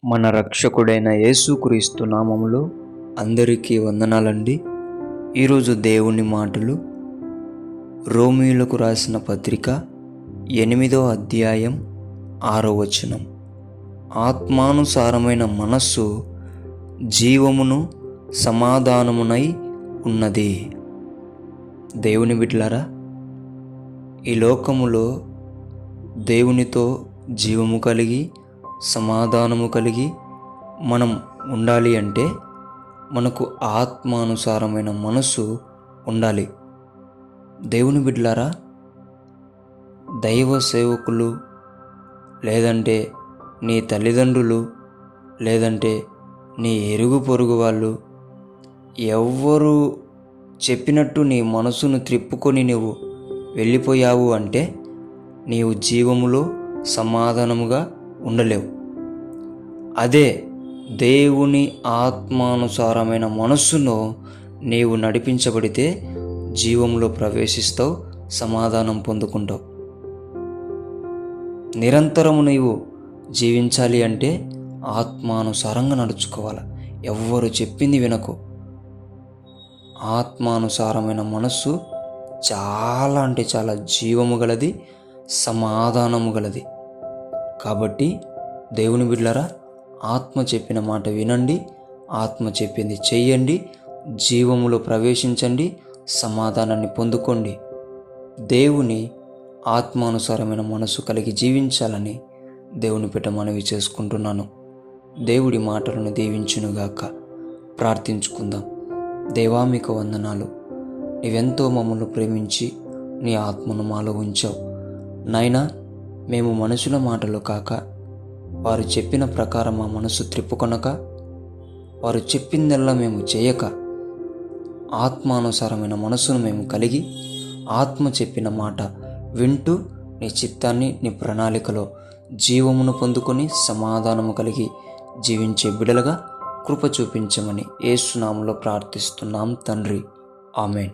మన రక్షకుడైన యేసుక్రీస్తు నామములో అందరికీ వందనాలండి. ఈరోజు దేవుని మాటలు రోమీయులకు రాసిన పత్రిక 8వ అధ్యాయం 6వ వచనం. ఆత్మానుసారమైన మనస్సు జీవమును సమాధానమునై ఉన్నది. దేవుని బిడ్డలారా, ఈ లోకములో దేవునితో జీవము కలిగి సమాధానము కలిగి మనం ఉండాలి అంటే మనకు ఆత్మానుసారమైన మనస్సు ఉండాలి. దేవుని బిడ్డలారా, దైవ సేవకులు లేదంటే నీ తల్లిదండ్రులు లేదంటే నీ ఎరుగు పొరుగు వాళ్ళు ఎవ్వరు చెప్పినట్టు నీ మనసును త్రిప్పుకొని నువ్వు వెళ్ళిపోయావు అంటే నీవు జీవములో సమాధానముగా ఉండలేవు. అదే దేవుని ఆత్మానుసారమైన మనస్సును నీవు నడిపించబడితే జీవంలో ప్రవేశిస్తావు, సమాధానం పొందుకుంటావు. నిరంతరము నీవు జీవించాలి అంటే ఆత్మానుసారంగా నడుచుకోవాలి. ఎవ్వరు చెప్పింది వినకు. ఆత్మానుసారమైన మనస్సు చాలా అంటే చాలా జీవము గలది, సమాధానము గలది. కాబట్టి దేవుని బిడ్డలారా, ఆత్మ చెప్పిన మాట వినండి, ఆత్మ చెప్పింది చెయ్యండి, జీవములో ప్రవేశించండి, సమాధానాన్ని పొందుకోండి. దేవుని ఆత్మానుసారమైన మనసు కలిగి జీవించాలని దేవుని పేట మనవి చేసుకుంటున్నాను. దేవుడి మాటలను దీవించునుగాక. ప్రార్థించుకుందాం. దేవా, మీకు వందనాలు. నీవెంతో మమ్మల్ని ప్రేమించి నీ ఆత్మను మాలో ఉంచావు నాయనా. మేము మనుషుల మాటలు కాక వారు చెప్పిన ప్రకారం మా మనసు త్రిప్పుకొనక, వారు చెప్పిందల్లా మేము చేయక, ఆత్మానుసారమైన మనసును మేము కలిగి ఆత్మ చెప్పిన మాట వింటూ నీ చిత్తాన్ని నీ ప్రణాళికలో జీవమును పొందుకొని సమాధానము కలిగి జీవించే బిడలుగా కృప చూపించమని యేసు నామములో ప్రార్థిస్తున్నాం తండ్రి. ఆమేన్.